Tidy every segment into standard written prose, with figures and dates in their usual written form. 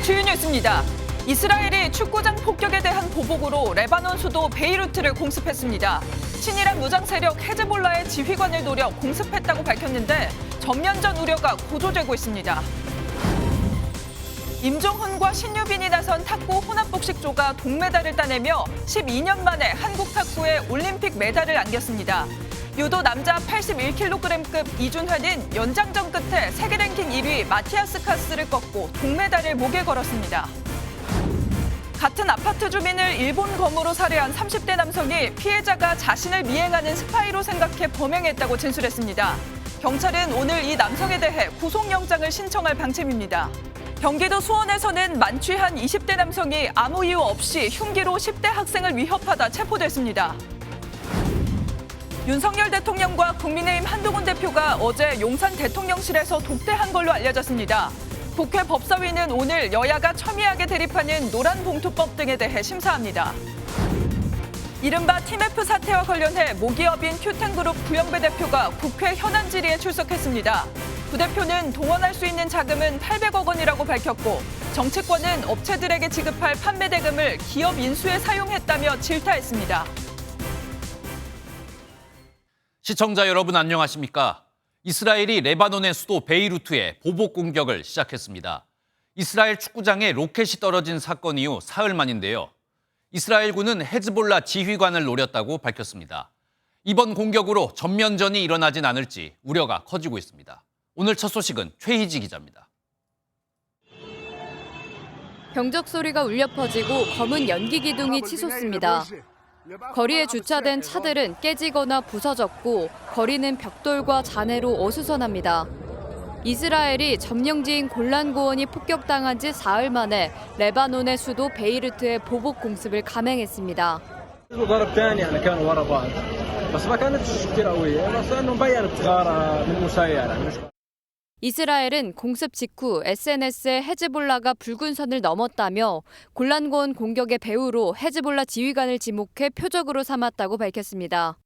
주요 뉴스입니다. 이스라엘이 축구장 폭격에 대한 보복으로 레바논 수도 베이루트를 공습했습니다. 친이란 무장 세력 헤즈볼라의 지휘관을 노려 공습했다고 밝혔는데 전면전 우려가 고조되고 있습니다. 임종훈과 신유빈이 나선 탁구 혼합복식조가 동메달을 따내며 12년 만에 한국 탁구에 올림픽 메달을 안겼습니다. 유도 남자 81kg급 이준환은 연장전 끝에 세계 랭킹 1위 마티아스 카스를 꺾고 동메달을 목에 걸었습니다. 같은 아파트 주민을 일본 검으로 살해한 30대 남성이 피해자가 자신을 미행하는 스파이로 생각해 범행했다고 진술했습니다. 경찰은 오늘 이 남성에 대해 구속영장을 신청할 방침입니다. 경기도 수원에서는 만취한 20대 남성이 아무 이유 없이 흉기로 10대 학생을 위협하다 체포됐습니다. 윤석열 대통령과 국민의힘 한동훈 대표가 어제 용산 대통령실에서 독대한 걸로 알려졌습니다. 국회 법사위는 오늘 여야가 첨예하게 대립하는 노란봉투법 등에 대해 심사합니다. 이른바 TMF 사태와 관련해 모기업인 큐텐그룹 구영배 대표가 국회 현안 질의에 출석했습니다. 부 대표는 동원할 수 있는 자금은 800억 원이라고 밝혔고 정치권은 업체들에게 지급할 판매 대금을 기업 인수에 사용했다며 질타했습니다. 시청자 여러분 안녕하십니까? 이스라엘이 레바논의 수도 베이루트에 보복 공격을 시작했습니다. 이스라엘 축구장에 로켓이 떨어진 사건 이후 사흘 만인데요. 이스라엘군은 헤즈볼라 지휘관을 노렸다고 밝혔습니다. 이번 공격으로 전면전이 일어나진 않을지 우려가 커지고 있습니다. 오늘 첫 소식은 최희지 기자입니다. 병적 소리가 울려 퍼지고 검은 연기 기둥이 치솟습니다. 거리에 주차된 차들은 깨지거나 부서졌고 거리는 벽돌과 잔해로 어수선합니다. 이스라엘이 점령지인 골란고원이 폭격당한 지 사흘 만에 레바논의 수도 베이루트의 보복 공습을 감행했습니다. 이스라엘은 공습 직후 SNS에 헤즈볼라가 붉은 선을 넘었다며 골란고원 공격의 배후로 헤즈볼라 지휘관을 지목해 표적으로 삼았다고 밝혔습니다.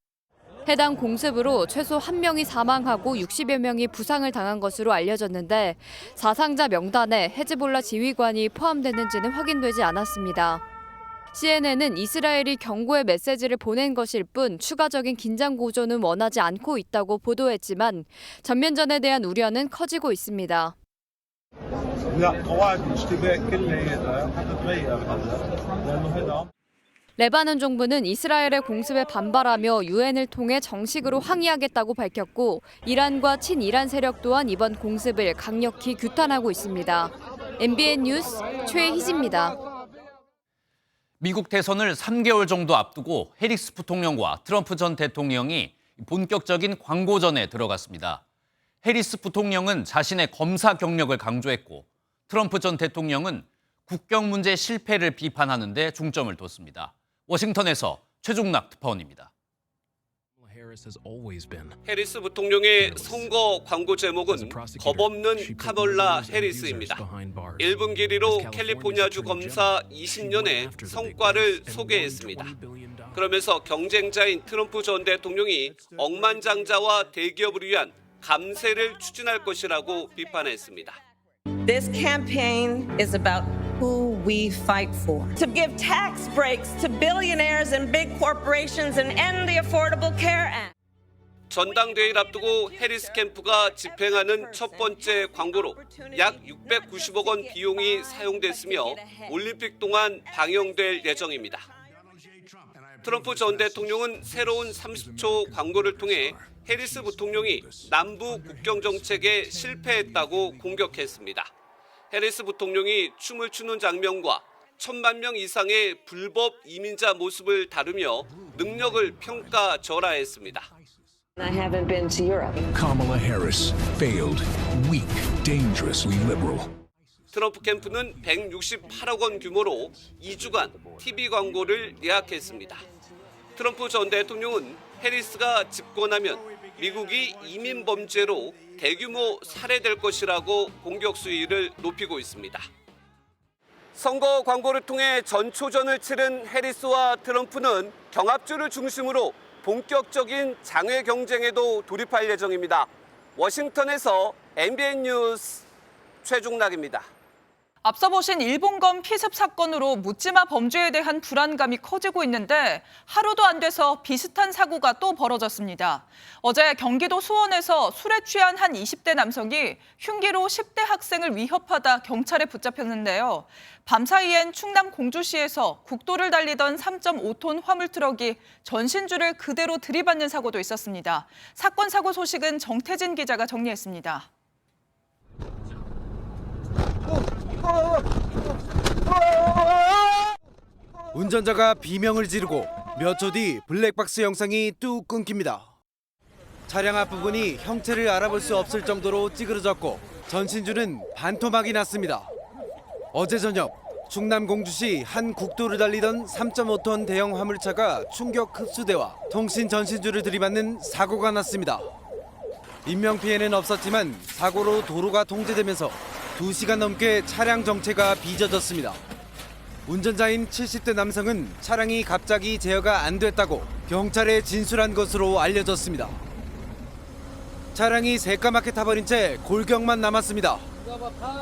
해당 공습으로 최소 1명이 사망하고 60여 명이 부상을 당한 것으로 알려졌는데 사상자 명단에 헤즈볼라 지휘관이 포함됐는지는 확인되지 않았습니다. CNN은 이스라엘이 경고의 메시지를 보낸 것일 뿐 추가적인 긴장 고조는 원하지 않고 있다고 보도했지만 전면전에 대한 우려는 커지고 있습니다. 레바논 정부는 이스라엘의 공습에 반발하며 유엔을 통해 정식으로 항의하겠다고 밝혔고 이란과 친이란 세력 또한 이번 공습을 강력히 규탄하고 있습니다. MBN 뉴스 최희지입니다. 미국 대선을 3개월 정도 앞두고 해리스 부통령과 트럼프 전 대통령이 본격적인 광고전에 들어갔습니다. 해리스 부통령은 자신의 검사 경력을 강조했고 트럼프 전 대통령은 국경 문제 실패를 비판하는 데 중점을 뒀습니다. 워싱턴에서 최중락 특파원입니다. 해리스 부통령의 선거 광고 제목은 겁없는 카멀라 해리스입니다. 1분 길이로 캘리포니아주 검사 20년의 성과를 소개했습니다. 그러면서 경쟁자인 트럼프 전 대통령이 억만장자와 대기업을 위한 감세를 추진할 것이라고 비판했습니다. This campaign is about who we fight for. To give tax breaks to billionaires and big corporations and end the Affordable Care Act. 전당대회를 앞두고 해리스 캠프가 집행하는 첫 번째 광고로 약 690억 원 비용이 사용됐으며 올림픽 동안 방영될 예정입니다. 트럼프 전 대통령은 새로운 30초 광고를 통해 해리스 부통령이 남부 국경 정책에 실패했다고 공격했습니다. 해리스 부통령이 춤을 추는 장면과 1,000만 명 이상의 불법 이민자 모습을 다루며 능력을 평가절하했습니다. I haven't been to Europe. Kamala Harris failed, weak, dangerously liberal. 트럼프 캠프는 168억 원 규모로 2주간 TV 광고를 예약했습니다. 트럼프 전 대통령은 해리스가 집권하면 미국이 이민 범죄로 대규모 살해될 것이라고 공격 수위를 높이고 있습니다. 선거 광고를 통해 전초전을 치른 해리스와 트럼프는 경합주를 중심으로 본격적인 장외 경쟁에도 돌입할 예정입니다. 워싱턴에서 MBN 뉴스 최중락입니다. 앞서 보신 일본검 피습 사건으로 묻지마 범죄에 대한 불안감이 커지고 있는데 하루도 안 돼서 비슷한 사고가 또 벌어졌습니다. 어제 경기도 수원에서 술에 취한 한 20대 남성이 흉기로 10대 학생을 위협하다 경찰에 붙잡혔는데요. 밤사이엔 충남 공주시에서 국도를 달리던 3.5톤 화물 트럭이 전신줄을 그대로 들이받는 사고도 있었습니다. 사건 사고 소식은 정태진 기자가 정리했습니다. 운전자가 비명을 지르고 몇 초 뒤 블랙박스 영상이 뚝 끊깁니다. 차량 앞부분이 형체를 알아볼 수 없을 정도로 찌그러졌고 전신줄은 반토막이 났습니다. 어제 저녁 충남 공주시 한 국도를 달리던 3.5톤 대형 화물차가 충격 흡수대와 통신 전신줄을 들이받는 사고가 났습니다. 인명피해는 없었지만 사고로 도로가 통제되면서 2시간 넘게 차량 정체가 빚어졌습니다. 운전자인 70대 남성은 차량이 갑자기 제어가 안 됐다고 경찰에 진술한 것으로 알려졌습니다. 차량이 새까맣게 타버린 채 골격만 남았습니다.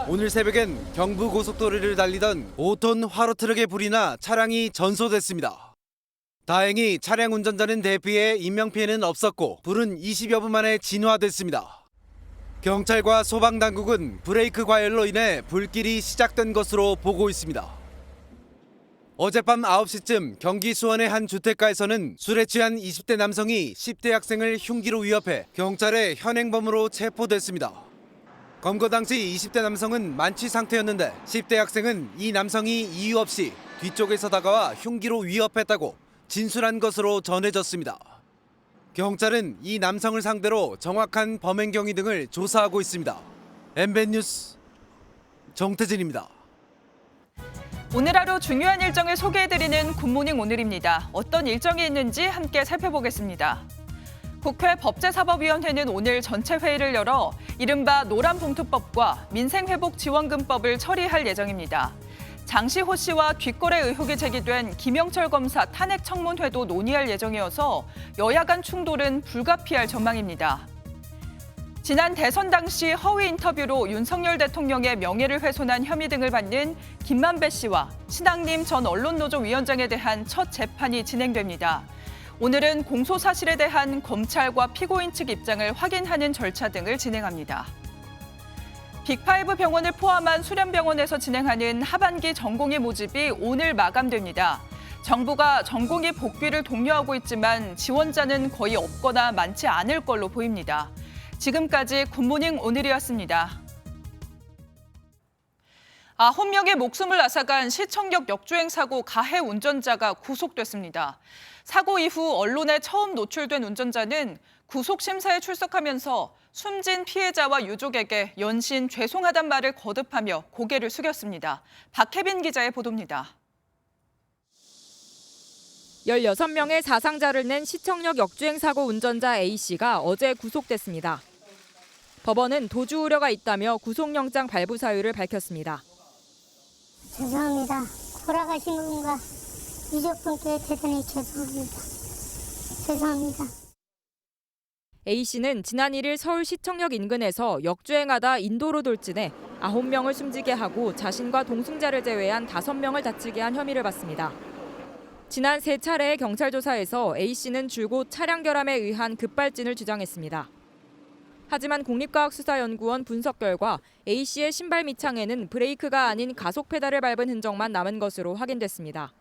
오늘 새벽엔 경부고속도로를 달리던 5톤 화로트럭에 불이 나 차량이 전소됐습니다. 다행히 차량 운전자는 대피해 인명피해는 없었고 불은 20여 분 만에 진화됐습니다. 경찰과 소방당국은 브레이크 과열로 인해 불길이 시작된 것으로 보고 있습니다. 어젯밤 9시쯤 경기 수원의 한 주택가에서는 술에 취한 20대 남성이 10대 학생을 흉기로 위협해 경찰에 현행범으로 체포됐습니다. 검거 당시 20대 남성은 만취 상태였는데 10대 학생은 이 남성이 이유 없이 뒤쪽에서 다가와 흉기로 위협했다고 진술한 것으로 전해졌습니다. 경찰은 이 남성을 상대로 정확한 범행 경위 등을 조사하고 있습니다. MBN 뉴스 정태진입니다. 오늘 하루 중요한 일정을 소개해드리는 굿모닝 오늘입니다. 어떤 일정이 있는지 함께 살펴보겠습니다. 국회 법제사법위원회는 오늘 전체 회의를 열어 이른바 노란봉투법과 민생회복지원금법을 처리할 예정입니다. 장시호 씨와 뒷거래 의혹이 제기된 김영철 검사 탄핵 청문회도 논의할 예정이어서 여야 간 충돌은 불가피할 전망입니다. 지난 대선 당시 허위 인터뷰로 윤석열 대통령의 명예를 훼손한 혐의 등을 받는 김만배 씨와 신학림 전 언론노조 위원장에 대한 첫 재판이 진행됩니다. 오늘은 공소 사실에 대한 검찰과 피고인 측 입장을 확인하는 절차 등을 진행합니다. 빅5 병원을 포함한 수련병원에서 진행하는 하반기 전공의 모집이 오늘 마감됩니다. 정부가 전공의 복귀를 독려하고 있지만 지원자는 거의 없거나 많지 않을 걸로 보입니다. 지금까지 굿모닝 오늘이었습니다. 9명의 목숨을 앗아간 시청역 역주행 사고 가해 운전자가 구속됐습니다. 사고 이후 언론에 처음 노출된 운전자는 구속 심사에 출석하면서 숨진 피해자와 유족에게 연신 죄송하단 말을 거듭하며 고개를 숙였습니다. 박혜빈 기자의 보도입니다. 16명의 사상자를 낸 시청역 역주행 사고 운전자 A씨가 어제 구속됐습니다. 법원은 도주 우려가 있다며 구속영장 발부 사유를 밝혔습니다. 죄송합니다. 돌아가신 분과 유족분께 대단히 죄송합니다. 죄송합니다. A씨는 지난 1일 서울 시청역 인근에서 역주행하다 인도로 돌진해 9명을 숨지게 하고 자신과 동승자를 제외한 5명을 다치게 한 혐의를 받습니다. 지난 3차례의 경찰 조사에서 A씨는 줄곧 차량 결함에 의한 급발진을 주장했습니다. 하지만 국립과학수사연구원 분석 결과 A씨의 신발 밑창에는 브레이크가 아닌 가속 페달을 밟은 흔적만 남은 것으로 확인됐습니다.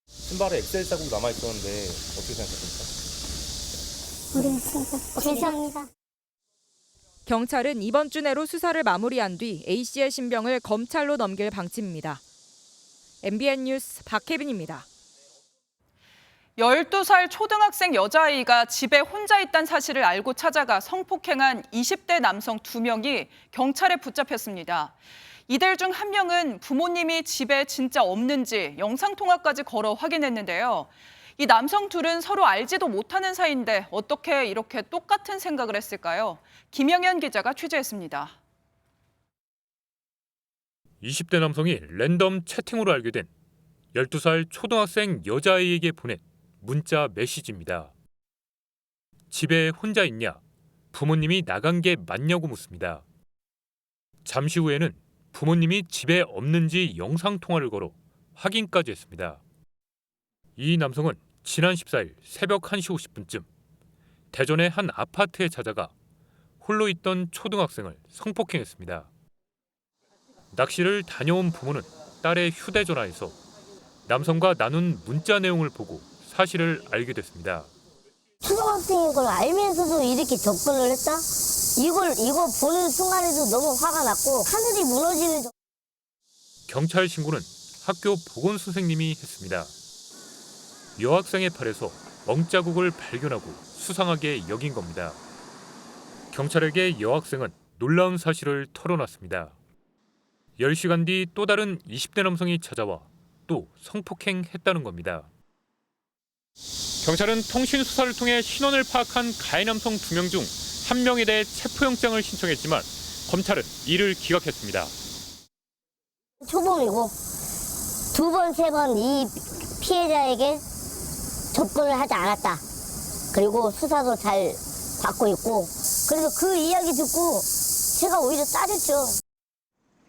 신발에 엑셀 자국 남아 있었는데 어떻게 생각하십니까? 모르겠습니다. 죄송합니다. 경찰은 이번 주 내로 수사를 마무리한 뒤 A씨의 신병을 검찰로 넘길 방침입니다. MBN 뉴스 박혜빈입니다. 12살 초등학생 여자아이가 집에 혼자 있다는 사실을 알고 찾아가 성폭행한 20대 남성 2명이 경찰에 붙잡혔습니다. 이들 중 한 명은 부모님이 집에 진짜 없는지 영상통화까지 걸어 확인했는데요. 이 남성 둘은 서로 알지도 못하는 사이인데 어떻게 이렇게 똑같은 생각을 했을까요? 김영현 기자가 취재했습니다. 20대 남성이 랜덤 채팅으로 알게 된 12살 초등학생 여자아이에게 보낸 문자 메시지입니다. 집에 혼자 있냐? 부모님이 나간 게 맞냐고 묻습니다. 잠시 후에는 부모님이 집에 없는지 영상통화를 걸어 확인까지 했습니다. 이 남성은 지난 14일 새벽 1시 50분쯤 대전의 한 아파트에 찾아가 홀로 있던 초등학생을 성폭행했습니다. 낚시를 다녀온 부모는 딸의 휴대전화에서 남성과 나눈 문자 내용을 보고 사실을 알게 됐습니다. 초등학생인 걸 알면서도 이렇게 접근을 했다? 이거 보는 순간에도 너무 화가 났고 하늘이 무너지는. 경찰 신고는 학교 보건 선생님이 했습니다. 여학생의 팔에서 멍자국을 발견하고 수상하게 여긴 겁니다. 경찰에게 여학생은 놀라운 사실을 털어놨습니다. 10시간 뒤 또 다른 20대 남성이 찾아와 또 성폭행했다는 겁니다. 경찰은 통신 수사를 통해 신원을 파악한 가해 남성 2명 중 1명에 대해 체포영장을 신청했지만 검찰은 이를 기각했습니다. 초범이고 2번, 3번 이 피해자에게 접근을 하지 않았다. 그리고 수사도 잘 받고 있고 그래서 그 이야기 듣고 제가 오히려 따졌죠.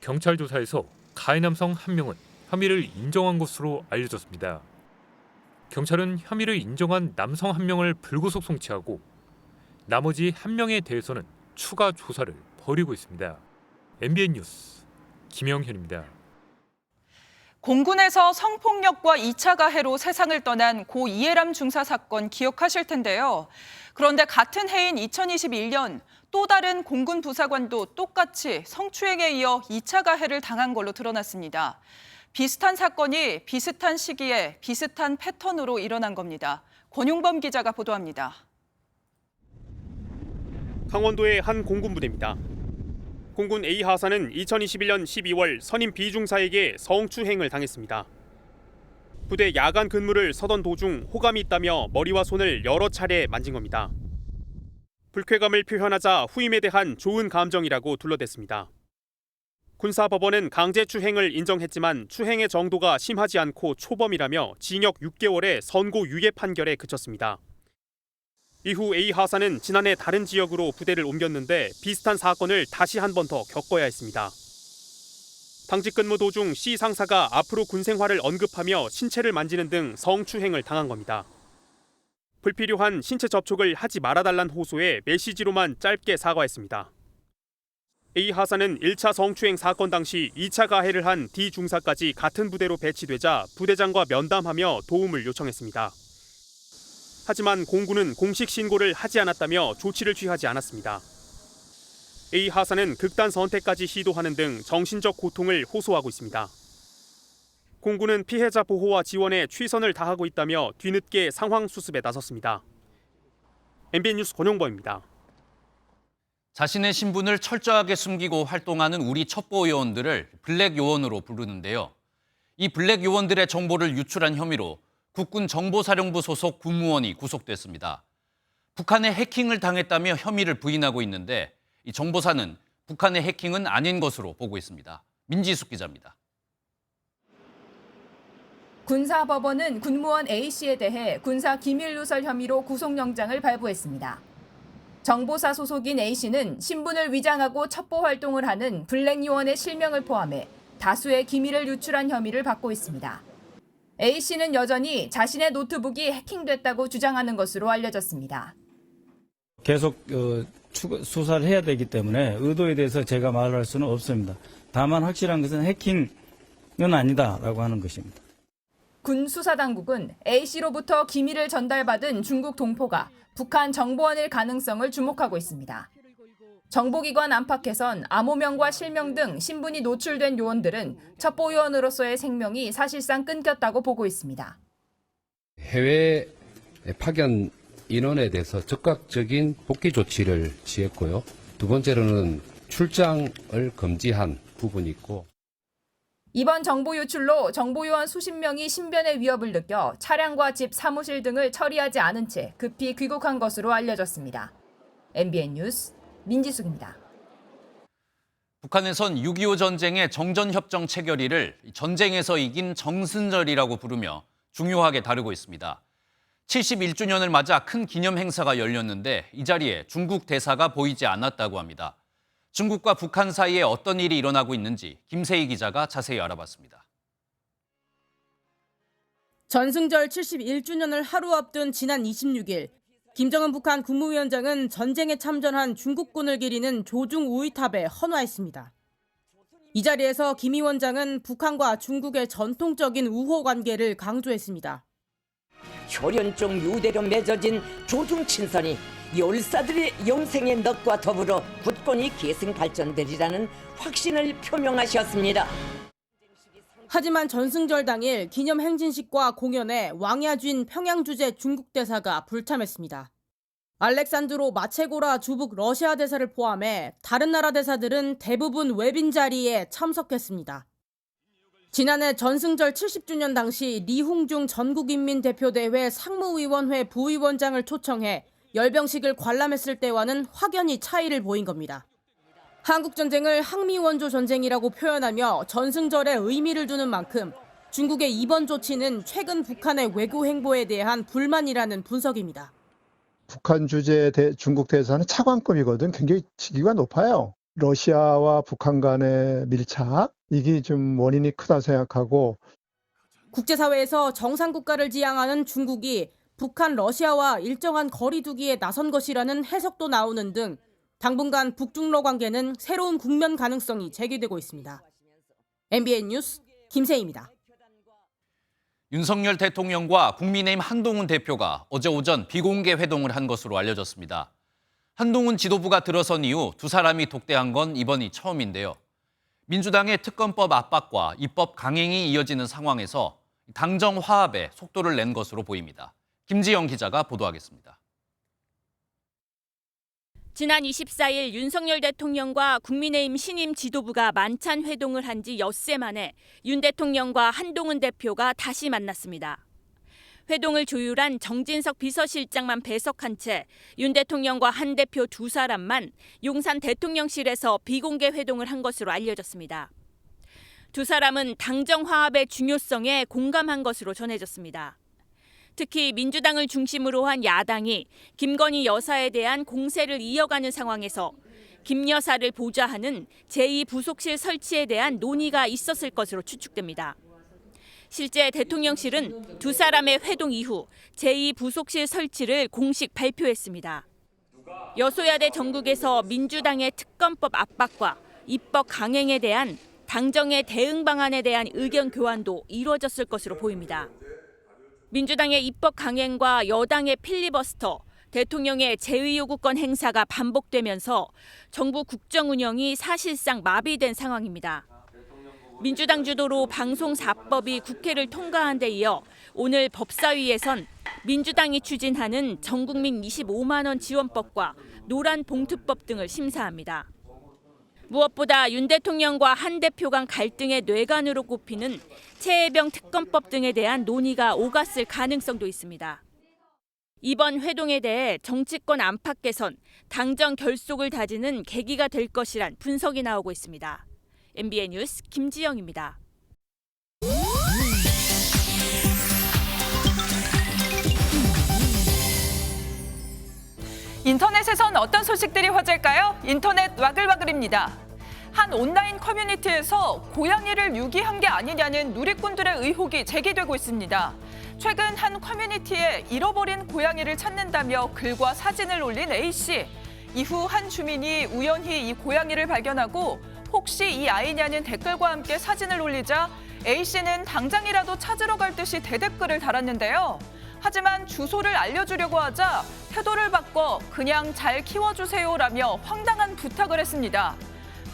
경찰 조사에서 가해 남성 1명은 혐의를 인정한 것으로 알려졌습니다. 경찰은 혐의를 인정한 남성 1명을 불구속 송치하고 나머지 1명에 대해서는 추가 조사를 벌이고 있습니다. MBN 뉴스 김영현입니다. 공군에서 성폭력과 2차 가해로 세상을 떠난 고 이해람 중사 사건 기억하실 텐데요. 그런데 같은 해인 2021년 또 다른 공군 부사관도 똑같이 성추행에 이어 2차 가해를 당한 걸로 드러났습니다. 비슷한 사건이 비슷한 시기에 비슷한 패턴으로 일어난 겁니다. 권용범 기자가 보도합니다. 강원도의 한 공군 부대입니다. 공군 A 하사는 2021년 12월 선임 B 중사에게 성추행을 당했습니다. 부대 야간 근무를 서던 도중 호감이 있다며 머리와 손을 여러 차례 만진 겁니다. 불쾌감을 표현하자 후임에 대한 좋은 감정이라고 둘러댔습니다. 군사법원은 강제추행을 인정했지만 추행의 정도가 심하지 않고 초범이라며 징역 6개월의 선고 유예 판결에 그쳤습니다. 이후 A 하사는 지난해 다른 지역으로 부대를 옮겼는데 비슷한 사건을 다시 한 번 더 겪어야 했습니다. 당직 근무 도중 C 상사가 앞으로 군 생활을 언급하며 신체를 만지는 등 성추행을 당한 겁니다. 불필요한 신체 접촉을 하지 말아달란 호소에 메시지로만 짧게 사과했습니다. A 하사는 1차 성추행 사건 당시 2차 가해를 한 D 중사까지 같은 부대로 배치되자 부대장과 면담하며 도움을 요청했습니다. 하지만 공군은 공식 신고를 하지 않았다며 조치를 취하지 않았습니다. A 하사는 극단 선택까지 시도하는 등 정신적 고통을 호소하고 있습니다. 공군은 피해자 보호와 지원에 최선을 다하고 있다며 뒤늦게 상황 수습에 나섰습니다. MBN 뉴스 권용범입니다. 자신의 신분을 철저하게 숨기고 활동하는 우리 첩보 요원들을 블랙 요원으로 부르는데요. 이 블랙 요원들의 정보를 유출한 혐의로 국군 정보사령부 소속 군무원이 구속됐습니다. 북한의 해킹을 당했다며 혐의를 부인하고 있는데 이 정보사는 북한의 해킹은 아닌 것으로 보고 있습니다. 민지숙 기자입니다. 군사법원은 군무원 A씨에 대해 군사 기밀누설 혐의로 구속영장을 발부했습니다. 정보사 소속인 A씨는 신분을 위장하고 첩보 활동을 하는 블랙 요원의 실명을 포함해 다수의 기밀을 유출한 혐의를 받고 있습니다. A씨는 여전히 자신의 노트북이 해킹됐다고 주장하는 것으로 알려졌습니다. 계속 수사를 해야 되기 때문에 의도에 대해서 제가 말할 수는 없습니다. 다만 확실한 것은 해킹은 아니다라고 하는 것입니다. 군 수사당국은 A씨로부터 기밀을 전달받은 중국 동포가 북한 정보원일 가능성을 주목하고 있습니다. 정보기관 안팎에선 암호명과 실명 등 신분이 노출된 요원들은 첩보 요원으로서의 생명이 사실상 끊겼다고 보고 있습니다. 해외 파견 인원에 대해서 적극적인 복귀 조치를 취했고요. 두 번째로는 출장을 금지한 부분이 있고. 이번 정보 유출로 정보요원 수십 명이 신변의 위협을 느껴 차량과 집, 사무실 등을 처리하지 않은 채 급히 귀국한 것으로 알려졌습니다. MBN 뉴스 민지숙입니다. 북한에선 6.25 전쟁의 정전협정 체결일을 전쟁에서 이긴 정승절이라고 부르며 중요하게 다루고 있습니다. 71주년을 맞아 큰 기념 행사가 열렸는데 이 자리에 중국 대사가 보이지 않았다고 합니다. 중국과 북한 사이에 어떤 일이 일어나고 있는지 김세희 기자가 자세히 알아봤습니다. 전승절 71주년을 하루 앞둔 지난 26일, 김정은 북한 국무위원장은 전쟁에 참전한 중국군을 기리는 조중 우이탑에 헌화했습니다. 이 자리에서 김 위원장은 북한과 중국의 전통적인 우호 관계를 강조했습니다. 혈연종 유대로 맺어진 조중 친선이 열사들의 영생의 넋과 더불어 굳건히 계승 발전되리라는 확신을 표명하셨습니다. 하지만 전승절 당일 기념 행진식과 공연에 왕야쥔 평양주재 중국 대사가 불참했습니다. 알렉산드로 마체고라 주북 러시아 대사를 포함해 다른 나라 대사들은 대부분 외빈 자리에 참석했습니다. 지난해 전승절 70주년 당시 리홍중 전국인민대표대회 상무위원회 부위원장을 초청해 열병식을 관람했을 때와는 확연히 차이를 보인 겁니다. 한국전쟁을 항미원조 전쟁이라고 표현하며 전승절에 의미를 두는 만큼 중국의 이번 조치는 최근 북한의 외교 행보에 대한 불만이라는 분석입니다. 북한 주재 중국 대사는 차관급이거든. 굉장히 직위가 높아요. 러시아와 북한 간의 밀착, 이게 좀 원인이 크다 생각하고. 국제사회에서 정상국가를 지향하는 중국이 북한, 러시아와 일정한 거리 두기에 나선 것이라는 해석도 나오는 등 당분간 북중러 관계는 새로운 국면 가능성이 제기되고 있습니다. MBN 뉴스 김세희입니다. 윤석열 대통령과 국민의힘 한동훈 대표가 어제 오전 비공개 회동을 한 것으로 알려졌습니다. 한동훈 지도부가 들어선 이후 두 사람이 독대한 건 이번이 처음인데요. 민주당의 특검법 압박과 입법 강행이 이어지는 상황에서 당정 화합에 속도를 낸 것으로 보입니다. 김지영 기자가 보도하겠습니다. 지난 24일 윤석열 대통령과 국민의힘 신임 지도부가 만찬 회동을 한 지 엿새 만에 윤 대통령과 한동훈 대표가 다시 만났습니다. 회동을 조율한 정진석 비서실장만 배석한 채 윤 대통령과 한 대표 두 사람만 용산 대통령실에서 비공개 회동을 한 것으로 알려졌습니다. 두 사람은 당정 화합의 중요성에 공감한 것으로 전해졌습니다. 특히 민주당을 중심으로 한 야당이 김건희 여사에 대한 공세를 이어가는 상황에서 김 여사를 보좌하는 제2부속실 설치에 대한 논의가 있었을 것으로 추측됩니다. 실제 대통령실은 두 사람의 회동 이후 제2부속실 설치를 공식 발표했습니다. 여소야대 전국에서 민주당의 특검법 압박과 입법 강행에 대한 당정의 대응 방안에 대한 의견 교환도 이루어졌을 것으로 보입니다. 민주당의 입법 강행과 여당의 필리버스터, 대통령의 제의 요구권 행사가 반복되면서 정부 국정 운영이 사실상 마비된 상황입니다. 민주당 주도로 방송 4법이 국회를 통과한 데 이어 오늘 법사위에선 민주당이 추진하는 전국민 25만 원 지원법과 노란 봉투법 등을 심사합니다. 무엇보다 윤 대통령과 한 대표 간 갈등의 뇌관으로 꼽히는 최혜병 특검법 등에 대한 논의가 오갔을 가능성도 있습니다. 이번 회동에 대해 정치권 안팎 개선, 당정 결속을 다지는 계기가 될 것이란 분석이 나오고 있습니다. MBN 뉴스 김지영입니다. 인터넷에선 어떤 소식들이 화제일까요? 인터넷 와글와글입니다. 한 온라인 커뮤니티에서 고양이를 유기한 게 아니냐는 누리꾼들의 의혹이 제기되고 있습니다. 최근 한 커뮤니티에 잃어버린 고양이를 찾는다며 글과 사진을 올린 A씨. 이후 한 주민이 우연히 이 고양이를 발견하고 혹시 이 아이냐는 댓글과 함께 사진을 올리자 A씨는 당장이라도 찾으러 갈 듯이 대댓글을 달았는데요. 하지만 주소를 알려주려고 하자 태도를 바꿔 그냥 잘 키워주세요라며 황당한 부탁을 했습니다.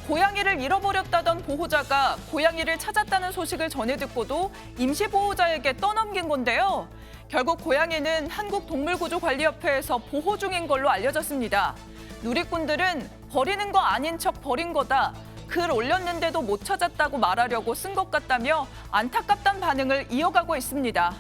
고양이를 잃어버렸다던 보호자가 고양이를 찾았다는 소식을 전해 듣고도 임시보호자에게 떠넘긴 건데요. 결국 고양이는 한국동물구조관리협회에서 보호 중인 걸로 알려졌습니다. 누리꾼들은 버리는 거 아닌 척 버린 거다. 글 올렸는데도 못 찾았다고 말하려고 쓴 것 같다며 안타깝다는 반응을 이어가고 있습니다.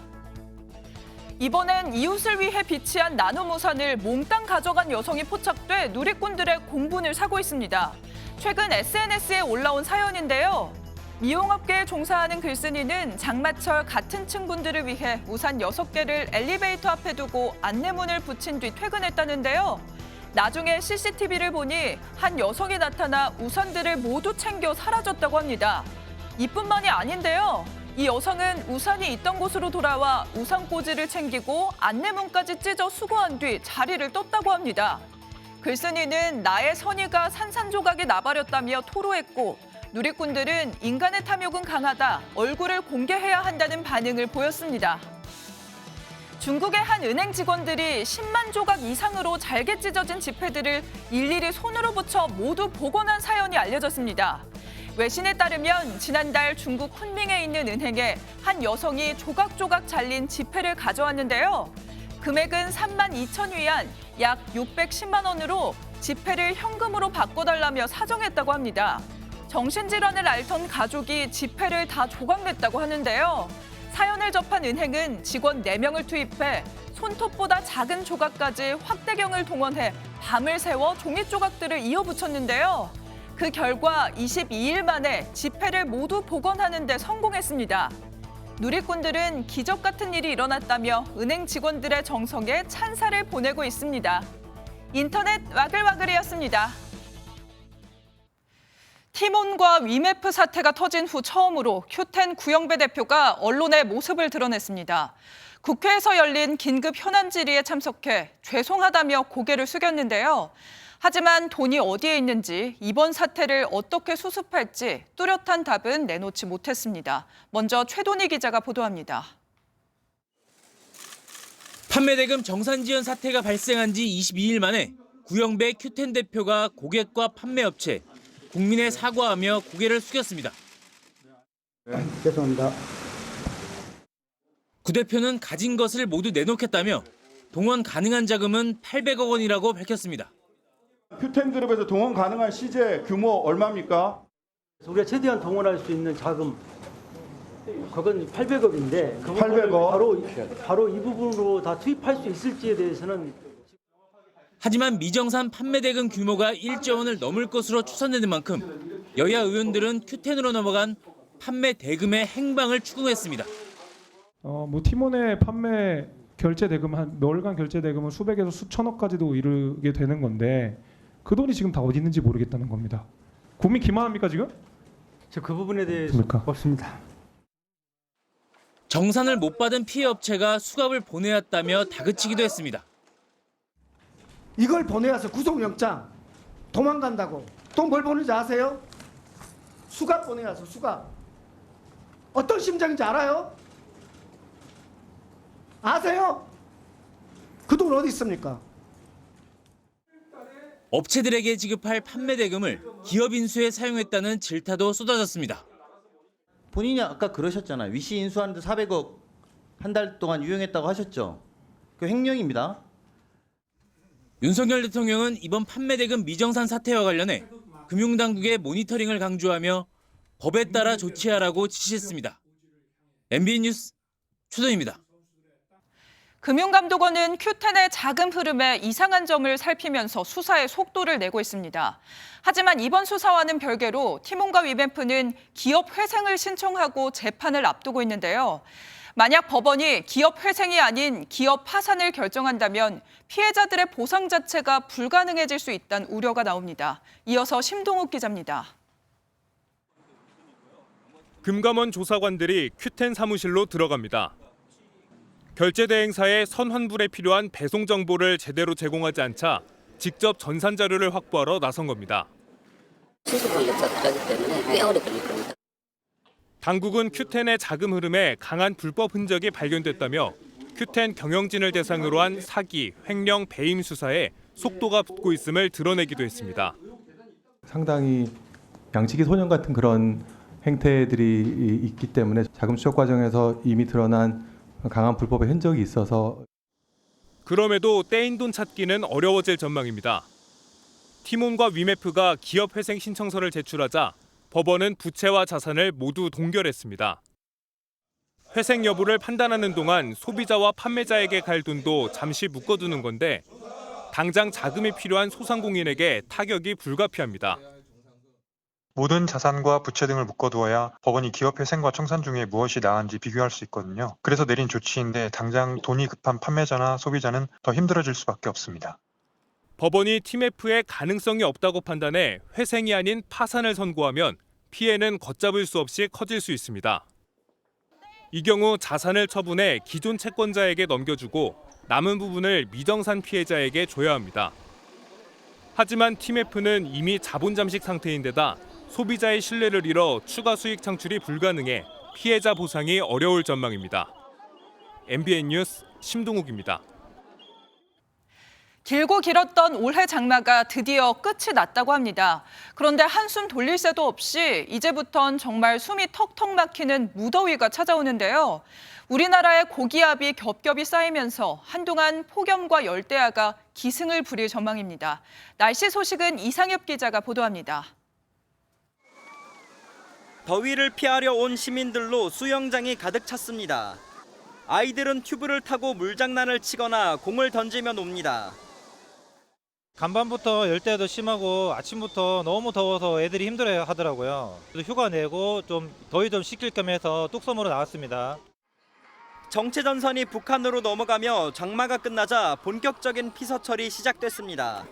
이번엔 이웃을 위해 비치한 나눔우산을 몽땅 가져간 여성이 포착돼 누리꾼들의 공분을 사고 있습니다. 최근 SNS에 올라온 사연인데요. 미용업계에 종사하는 글쓴이는 장마철 같은 층 분들을 위해 우산 6개를 엘리베이터 앞에 두고 안내문을 붙인 뒤 퇴근했다는데요. 나중에 CCTV를 보니 한 여성이 나타나 우산들을 모두 챙겨 사라졌다고 합니다. 이뿐만이 아닌데요. 이 여성은 우산이 있던 곳으로 돌아와 우산 꽂이를 챙기고 안내문까지 찢어 수거한 뒤 자리를 떴다고 합니다. 글쓴이는 나의 선의가 산산조각이 나버렸다며 토로했고 누리꾼들은 인간의 탐욕은 강하다, 얼굴을 공개해야 한다는 반응을 보였습니다. 중국의 한 은행 직원들이 10만 조각 이상으로 잘게 찢어진 지폐들을 일일이 손으로 붙여 모두 복원한 사연이 알려졌습니다. 외신에 따르면 지난달 중국 쿤밍에 있는 은행에 한 여성이 조각조각 잘린 지폐를 가져왔는데요. 금액은 3만 2천 위안, 약 610만 원으로 지폐를 현금으로 바꿔달라며 사정했다고 합니다. 정신질환을 앓던 가족이 지폐를 다 조각냈다고 하는데요. 사연을 접한 은행은 직원 4명을 투입해 손톱보다 작은 조각까지 확대경을 동원해 밤을 새워 종이 조각들을 이어붙였는데요. 그 결과 22일 만에 지폐를 모두 복원하는 데 성공했습니다. 누리꾼들은 기적 같은 일이 일어났다며 은행 직원들의 정성에 찬사를 보내고 있습니다. 인터넷 와글와글이었습니다. 티몬과 위메프 사태가 터진 후 처음으로 큐텐 구영배 대표가 언론에 모습을 드러냈습니다. 국회에서 열린 긴급 현안 질의에 참석해 죄송하다며 고개를 숙였는데요. 하지만 돈이 어디에 있는지, 이번 사태를 어떻게 수습할지 뚜렷한 답은 내놓지 못했습니다. 먼저 최돈희 기자가 보도합니다. 판매대금 정산지연 사태가 발생한 지 22일 만에 구영배 큐텐 대표가 고객과 판매업체, 국민에 사과하며 고개를 숙였습니다. 죄송합니다. 구 대표는 가진 것을 모두 내놓겠다며 동원 가능한 자금은 800억 원이라고 밝혔습니다. 큐텐그룹에서 동원 가능한 시제 규모 얼마입니까? 우리가 최대한 동원할 수 있는 자금 그건 800억인데 800억? 바로 이 부분으로 다 투입할 수 있을지에 대해서는 하지만 미정산 판매대금 규모가 1조 원을 넘을 것으로 추산되는 만큼 여야 의원들은 큐텐으로 넘어간 판매 대금의 행방을 추궁했습니다. 티몬의 판매 결제 대금 한 월간 결제 대금은 수백에서 수천억까지도 이르게 되는 건데 그 돈이 지금 다 어디 있는지 모르겠다는 겁니다. 국민 기만합니까 지금? 저 그 부분에 대해서 없습니다. 정산을 못 받은 피해 업체가 수갑을 보내왔다며 다그치기도 했습니다. 이걸 보내와서 구속영장 도망간다고 또 뭘 보는지 아세요? 수갑 보내와서 수갑 어떤 심정인지 알아요? 아세요? 그 돈 어디 있습니까? 업체들에게 지급할 판매 대금을 기업 인수에 사용했다는 질타도 쏟아졌습니다. 본인이 아까 그러셨잖아요. 위시 인수하는데 400억 한 달 동안 유용했다고 하셨죠. 그 횡령입니다. 윤석열 대통령은 이번 판매 대금 미정산 사태와 관련해 금융당국의 모니터링을 강조하며 법에 따라 조치하라고 지시했습니다. MBN 뉴스 최동입니다. 금융감독원은 큐텐의 자금 흐름에 이상한 점을 살피면서 수사에 속도를 내고 있습니다. 하지만 이번 수사와는 별개로 티몬과 위메프는 기업 회생을 신청하고 재판을 앞두고 있는데요. 만약 법원이 기업 회생이 아닌 기업 파산을 결정한다면 피해자들의 보상 자체가 불가능해질 수 있다는 우려가 나옵니다. 이어서 심동욱 기자입니다. 금감원 조사관들이 큐텐 사무실로 들어갑니다. 결제 대행사에 선환불에 필요한 배송 정보를 제대로 제공하지 않자 직접 전산 자료를 확보하러 나선 겁니다. 수습 관계자가 하기 때문에 꽤 오래 걸릴 겁니다. 당국은 큐텐의 자금 흐름에 강한 불법 흔적이 발견됐다며 큐텐 경영진을 대상으로 한 사기, 횡령, 배임 수사에 속도가 붙고 있음을 드러내기도 했습니다. 상당히 양치기 소년 같은 그런 행태들이 있기 때문에 자금 추적 과정에서 이미 드러난 강한 불법의 흔적이 있어서 그럼에도 떼인 돈 찾기는 어려워질 전망입니다. 티몬과 위메프가 기업 회생 신청서를 제출하자 법원은 부채와 자산을 모두 동결했습니다. 회생 여부를 판단하는 동안 소비자와 판매자에게 갈 돈도 잠시 묶어두는 건데 당장 자금이 필요한 소상공인에게 타격이 불가피합니다. 모든 자산과 부채 등을 묶어두어야 법원이 기업 회생과 청산 중에 무엇이 나은지 비교할 수 있거든요. 그래서 내린 조치인데 당장 돈이 급한 판매자나 소비자는 더 힘들어질 수밖에 없습니다. 법원이 TMF에 가능성이 없다고 판단해 회생이 아닌 파산을 선고하면 피해는 걷잡을 수 없이 커질 수 있습니다. 이 경우 자산을 처분해 기존 채권자에게 넘겨주고 남은 부분을 미정산 피해자에게 줘야 합니다. 하지만 TMF는 이미 자본 잠식 상태인데다 소비자의 신뢰를 잃어 추가 수익 창출이 불가능해 피해자 보상이 어려울 전망입니다. MBN 뉴스 심동욱입니다. 길고 길었던 올해 장마가 드디어 끝이 났다고 합니다. 그런데 한숨 돌릴 새도 없이 이제부턴 정말 숨이 턱턱 막히는 무더위가 찾아오는데요. 우리나라의 고기압이 겹겹이 쌓이면서 한동안 폭염과 열대야가 기승을 부릴 전망입니다. 날씨 소식은 이상엽 기자가 보도합니다. 더위를 피하려 온 시민들로 수영장이 가득 찼습니다. 아이들은 튜브를 타고 물장난을 치거나 공을 던지며 놉니다. 간밤부터 열대야도 심하고 아침부터 너무 더워서 애들이 힘들어 하더라고요. 그래서 휴가 내고 좀 더위 좀 식힐 겸 해서 뚝섬으로 나왔습니다. 정체전선이 북한으로 넘어가며 장마가 끝나자 본격적인 피서철이 시작됐습니다.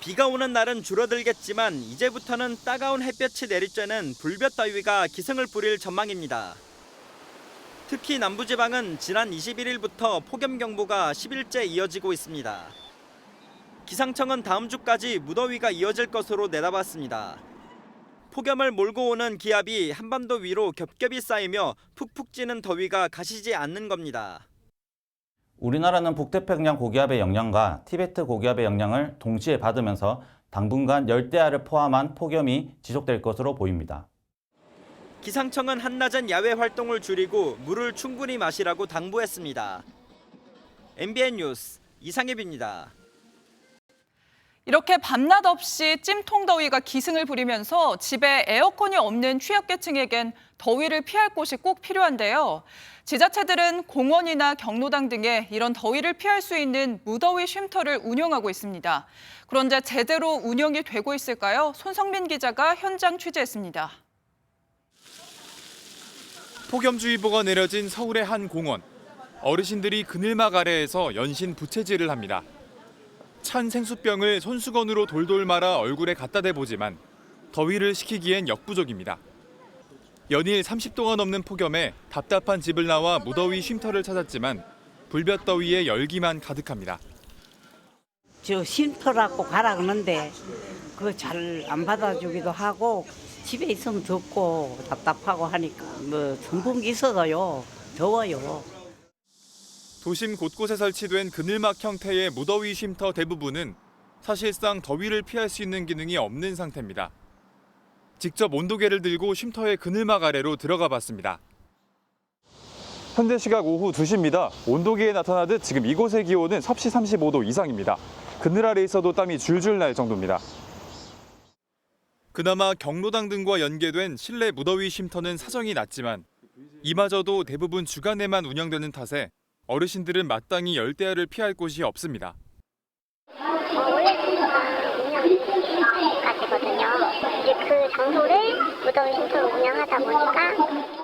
비가 오는 날은 줄어들겠지만 이제부터는 따가운 햇볕이 내리쬐는 불볕더위가 기승을 부릴 전망입니다. 특히 남부지방은 지난 21일부터 폭염경보가 10일째 이어지고 있습니다. 기상청은 다음 주까지 무더위가 이어질 것으로 내다봤습니다. 폭염을 몰고 오는 기압이 한반도 위로 겹겹이 쌓이며 푹푹 찌는 더위가 가시지 않는 겁니다. 우리나라는 북태평양 고기압의 영향과 티베트 고기압의 영향을 동시에 받으면서 당분간 열대야를 포함한 폭염이 지속될 것으로 보입니다. 기상청은 한낮은 야외 활동을 줄이고 물을 충분히 마시라고 당부했습니다. MBN 뉴스 이상엽입니다. 이렇게 밤낮 없이 찜통더위가 기승을 부리면서 집에 에어컨이 없는 취약계층에겐 더위를 피할 곳이 꼭 필요한데요. 지자체들은 공원이나 경로당 등에 이런 더위를 피할 수 있는 무더위 쉼터를 운영하고 있습니다. 그런데 제대로 운영이 되고 있을까요? 손성민 기자가 현장 취재했습니다. 폭염주의보가 내려진 서울의 한 공원. 어르신들이 그늘막 아래에서 연신 부채질을 합니다. 찬 생수병을 손수건으로 돌돌 말아 얼굴에 갖다 대보지만 더위를 식히기엔 역부족입니다. 연일 30도가 넘는 폭염에 답답한 집을 나와 무더위 쉼터를 찾았지만 불볕더위에 열기만 가득합니다. 저 쉼터라고 가라 그러는데 그거 잘 안 받아주기도 하고 집에 있으면 덥고 답답하고 하니까 뭐 선풍기 있어서요 더워요. 도심 곳곳에 설치된 그늘막 형태의 무더위 쉼터 대부분은 사실상 더위를 피할 수 있는 기능이 없는 상태입니다. 직접 온도계를 들고 쉼터의 그늘막 아래로 들어가 봤습니다. 현재 시각 오후 2시입니다. 온도계에 나타나듯 지금 이곳의 기온은 섭씨 35도 이상입니다. 그늘 아래 있어도 땀이 줄줄 날 정도입니다. 그나마 경로당 등과 연계된 실내 무더위 쉼터는 사정이 낮지만 이마저도 대부분 주간에만 운영되는 탓에 어르신들은 마땅히 열대야를 피할 곳이 없습니다. 원래 운영이 가지거든요. 이제 그 장소를 무더위 쉼터로 운영하다 보니까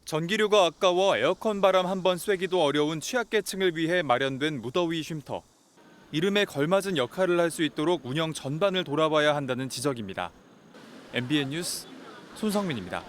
전기료가 아까워 에어컨 바람 한 번 쐬기도 어려운 취약계층을 위해 마련된 무더위 쉼터. 이름에 걸맞은 역할을 할 수 있도록 운영 전반을 돌아봐야 한다는 지적입니다. MBN 뉴스 손성민입니다.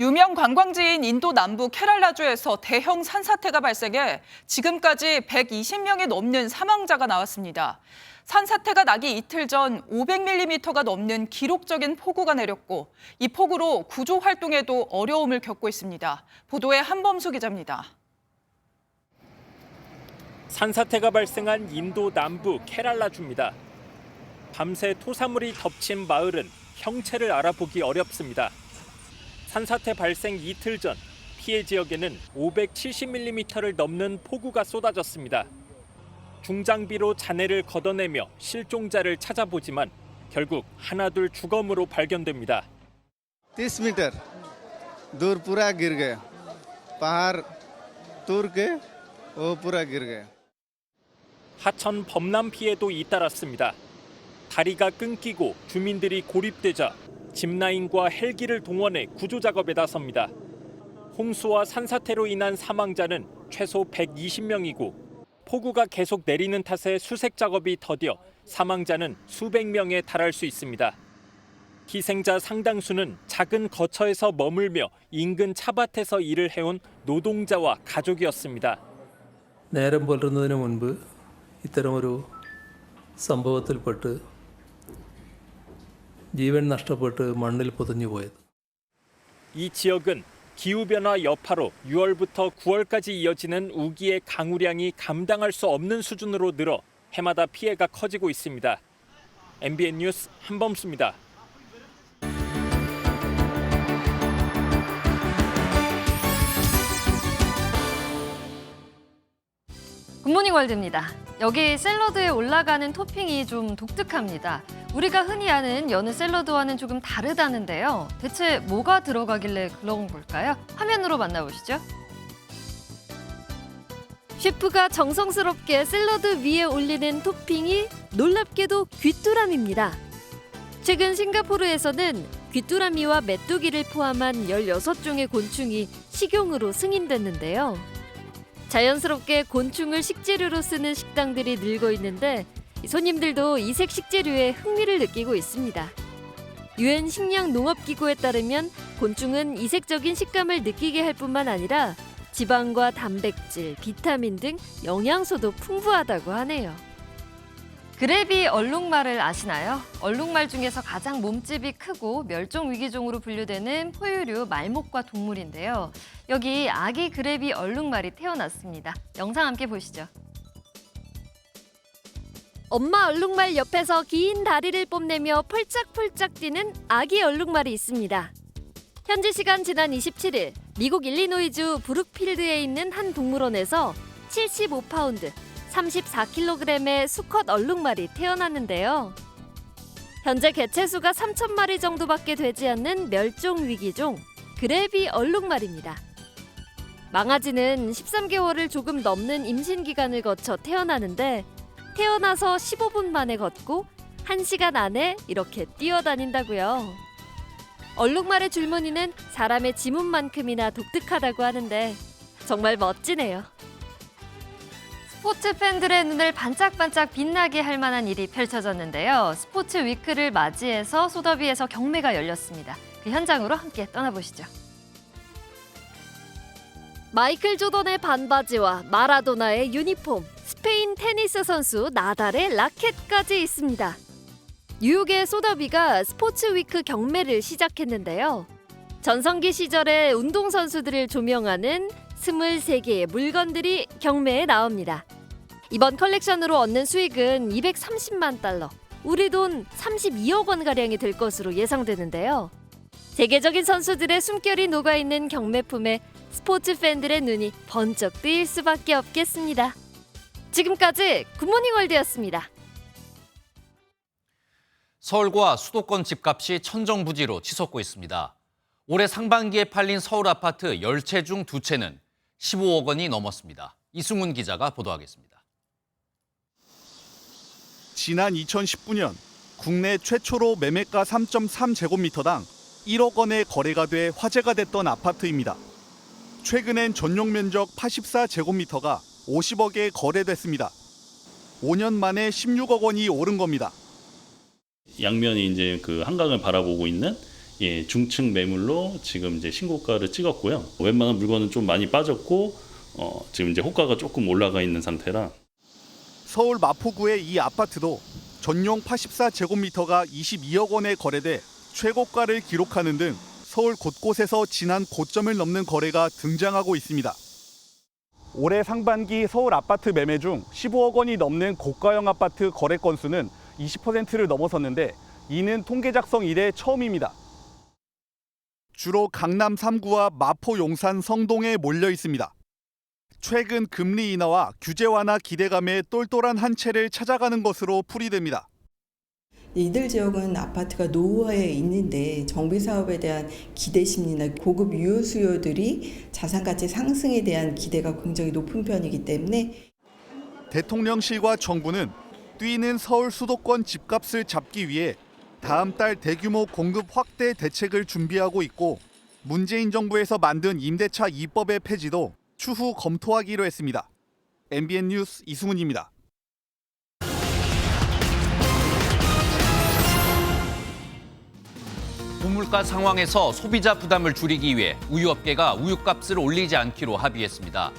유명 관광지인 인도 남부 케랄라주에서 대형 산사태가 발생해 지금까지 120명이 넘는 사망자가 나왔습니다. 산사태가 나기 이틀 전 500mm가 넘는 기록적인 폭우가 내렸고 이 폭우로 구조 활동에도 어려움을 겪고 있습니다. 보도에 한범수 기자입니다. 산사태가 발생한 인도 남부 케랄라주입니다. 밤새 토사물이 덮친 마을은 형체를 알아보기 어렵습니다. 산사태 발생 이틀 전 피해 지역에는 570mm를 넘는 폭우가 쏟아졌습니다. 중장비로 잔해를 걷어내며 실종자를 찾아보지만 결국 하나둘 주검으로 발견됩니다. 30 मीटर दूर पूरा गिर गया पहाड़ तोड़ के वो पूरा गिर गया. 하천 범람 피해도 잇따랐습니다. 다리가 끊기고 주민들이 고립되자 짚라인과 헬기를 동원해 구조 작업에 나섭니다. 홍수와 산사태로 인한 사망자는 최소 120명이고 폭우가 계속 내리는 탓에 수색 작업이 더뎌 사망자는 수백 명에 달할 수 있습니다. 희생자 상당수는 작은 거처에서 머물며 인근 차밭에서 일을 해온 노동자와 가족이었습니다. നേരം പുലരുന്നതിന് മുൻപ് ഇത്തരമൊരു സംഭവത്തിൽപ്പെട്ട് ജീവൻ നഷ്ടപ്പെട്ട് മണ്ണിൽ പുതഞ്ഞു പോയത്. 이 지역은 기후변화 여파로 6월부터 9월까지 이어지는 우기의 강우량이 감당할 수 없는 수준으로 늘어 해마다 피해가 커지고 있습니다. MBN 뉴스 한범수입니다. 굿모닝 월드입니다. 여기 샐러드에 올라가는 토핑이 좀 독특합니다. 우리가 흔히 아는 여느 샐러드와는 조금 다르다는데요. 대체 뭐가 들어가길래 그런 걸까요? 화면으로 만나보시죠. 셰프가 정성스럽게 샐러드 위에 올리는 토핑이 놀랍게도 귀뚜라미입니다. 최근 싱가포르에서는 귀뚜라미와 메뚜기를 포함한 16종의 곤충이 식용으로 승인됐는데요. 자연스럽게 곤충을 식재료로 쓰는 식당들이 늘고 있는데 손님들도 이색 식재료에 흥미를 느끼고 있습니다. 유엔 식량농업기구에 따르면 곤충은 이색적인 식감을 느끼게 할 뿐만 아니라 지방과 단백질, 비타민 등 영양소도 풍부하다고 하네요. 그래비 얼룩말을 아시나요? 얼룩말 중에서 가장 몸집이 크고 멸종위기종으로 분류되는 포유류 말목과 동물인데요. 여기 아기 그래비 얼룩말이 태어났습니다. 영상 함께 보시죠. 엄마 얼룩말 옆에서 긴 다리를 뽐내며 펄짝펄짝 뛰는 아기 얼룩말이 있습니다. 현지 시간 지난 27일 미국 일리노이주 브룩필드에 있는 한 동물원에서 75파운드, 34kg의 수컷 얼룩말이 태어났는데요. 현재 개체수가 3,000마리 정도밖에 되지 않는 멸종위기종 그래비 얼룩말입니다. 망아지는 13개월을 조금 넘는 임신 기간을 거쳐 태어나는데 태어나서 15분 만에 걷고 1시간 안에 이렇게 뛰어다닌다고요. 얼룩말의 줄무늬는 사람의 지문만큼이나 독특하다고 하는데 정말 멋지네요. 스포츠 팬들의 눈을 반짝반짝 빛나게 할 만한 일이 펼쳐졌는데요. 스포츠 위크를 맞이해서 소더비에서 경매가 열렸습니다. 그 현장으로 함께 떠나보시죠. 마이클 조던의 반바지와 마라도나의 유니폼, 스페인 테니스 선수 나달의 라켓까지 있습니다. 뉴욕의 소더비가 스포츠 위크 경매를 시작했는데요. 전성기 시절의 운동선수들을 조명하는 23개의 물건들이 경매에 나옵니다. 이번 컬렉션으로 얻는 수익은 230만 달러, 우리 돈 32억 원가량이 될 것으로 예상되는데요. 세계적인 선수들의 숨결이 녹아있는 경매품에 스포츠 팬들의 눈이 번쩍 뜨일 수밖에 없겠습니다. 지금까지 굿모닝 월드였습니다. 서울과 수도권 집값이 천정부지로 치솟고 있습니다. 올해 상반기에 팔린 서울 아파트 10채 중 2채는 15억 원이 넘었습니다. 이승훈 기자가 보도하겠습니다. 지난 2019년 국내 최초로 매매가 3.3제곱미터당 1억 원의 거래가 돼 화제가 됐던 아파트입니다. 최근엔 전용 면적 84제곱미터가 50억에 거래됐습니다. 5년 만에 16억 원이 오른 겁니다. 양면이 이제 그 한강을 바라보고 있는 중층 매물로 지금 이제 신고가를 찍었고요. 웬만한 물건은 좀 많이 빠졌고 지금 이제 호가가 조금 올라가 있는 상태라. 서울 마포구의 이 아파트도 전용 84제곱미터가 22억 원에 거래돼 최고가를 기록하는 등 서울 곳곳에서 지난 고점을 넘는 거래가 등장하고 있습니다. 올해 상반기 서울 아파트 매매 중 15억 원이 넘는 고가형 아파트 거래 건수는 20%를 넘어섰는데 이는 통계 작성 이래 처음입니다. 주로 강남 3구와 마포, 용산, 성동에 몰려 있습니다. 최근 금리 인하와 규제 완화 기대감에 똘똘한 한 채를 찾아가는 것으로 풀이됩니다. 이들 지역은 아파트가 노후화에 있는데 정비 사업에 대한 기대 심리나 고급 유효 수요들이 자산 가치 상승에 대한 기대가 굉장히 높은 편이기 때문에 대통령실과 정부는 뛰는 서울 수도권 집값을 잡기 위해 다음 달 대규모 공급 확대 대책을 준비하고 있고 문재인 정부에서 만든 임대차 2법의 폐지도 추후 검토하기로 했습니다. MBN 뉴스 이승훈입니다. 고물가 상황에서 소비자 부담을 줄이기 위해 우유업계가 우유값을 올리지 않기로 합의했습니다.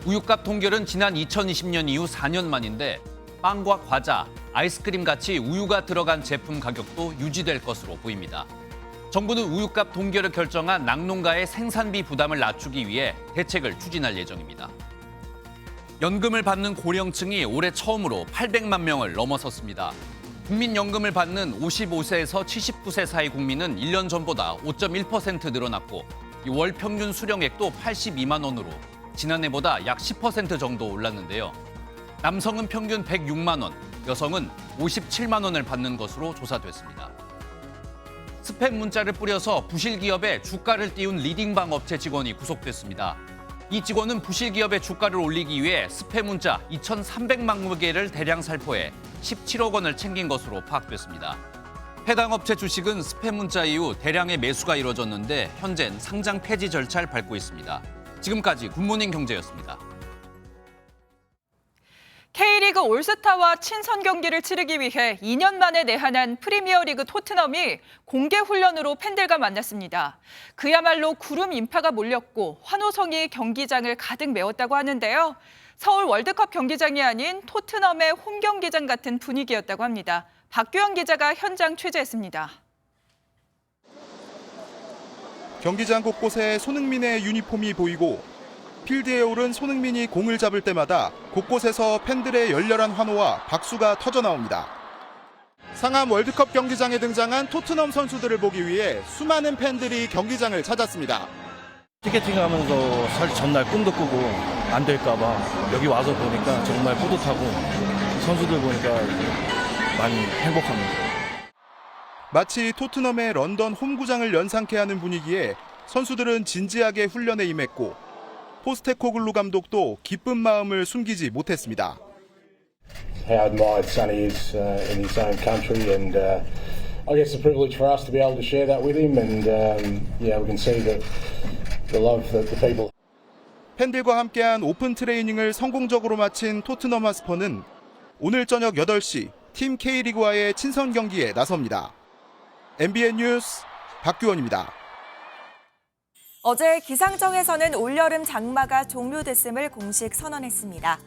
우유값 동결은 지난 2020년 이후 4년 만인데 빵과 과자, 아이스크림 같이 우유가 들어간 제품 가격도 유지될 것으로 보입니다. 정부는 우유값 동결을 결정한 낙농가의 생산비 부담을 낮추기 위해 대책을 추진할 예정입니다. 연금을 받는 고령층이 올해 처음으로 800만 명을 넘어섰습니다. 국민연금을 받는 55세에서 79세 사이 국민은 1년 전보다 5.1% 늘어났고 월 평균 수령액도 82만 원으로 지난해보다 약 10% 정도 올랐는데요. 남성은 평균 106만 원, 여성은 57만 원을 받는 것으로 조사됐습니다. 스팸 문자를 뿌려서 부실 기업에 주가를 띄운 리딩방 업체 직원이 구속됐습니다. 이 직원은 부실 기업의 주가를 올리기 위해 스팸 문자 2,300만 개를 대량 살포해 17억 원을 챙긴 것으로 파악됐습니다. 해당 업체 주식은 스팸 문자 이후 대량의 매수가 이뤄졌는데 현재는 상장 폐지 절차를 밟고 있습니다. 지금까지 굿모닝 경제였습니다. K리그 올스타와 친선 경기를 치르기 위해 2년 만에 내한한 프리미어리그 토트넘이 공개 훈련으로 팬들과 만났습니다. 그야말로 구름 인파가 몰렸고 환호성이 경기장을 가득 메웠다고 하는데요. 서울 월드컵 경기장이 아닌 토트넘의 홈 경기장 같은 분위기였다고 합니다. 박규영 기자가 현장 취재했습니다. 경기장 곳곳에 손흥민의 유니폼이 보이고 필드에 오른 손흥민이 공을 잡을 때마다 곳곳에서 팬들의 열렬한 환호와 박수가 터져 나옵니다. 상암 월드컵 경기장에 등장한 토트넘 선수들을 보기 위해 수많은 팬들이 경기장을 찾았습니다. 티켓팅하면서 사실 전날 꿈도 꾸고 안 될까봐 여기 와서 보니까 정말 뿌듯하고 선수들 보니까 많이 행복합니다. 마치 토트넘의 런던 홈구장을 연상케 하는 분위기에 선수들은 진지하게 훈련에 임했고 포스테코글루 감독도 기쁜 마음을 숨기지 못했습니다. How admired Sonny is in his own country, and I guess the privilege for us to be able to share that with him, and yeah, we can see the love that the people. 팬들과 함께한 오픈 트레이닝을 성공적으로 마친 토트넘 핫스퍼는 오늘 저녁 8시 팀 K리그와의 친선 경기에 나섭니다. MBN 뉴스 박규원입니다. 어제 기상청에서는 올여름 장마가 종료됐음을 공식 선언했습니다.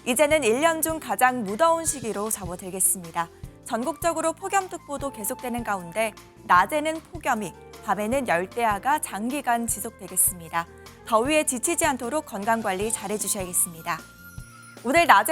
이제는 1년 중 가장 무더운 시기로 접어들겠습니다. 전국적으로 폭염특보도 계속되는 가운데 낮에는 폭염이, 밤에는 열대야가 장기간 지속되겠습니다. 더위에 지치지 않도록 건강관리 잘해주셔야겠습니다. 오늘 낮에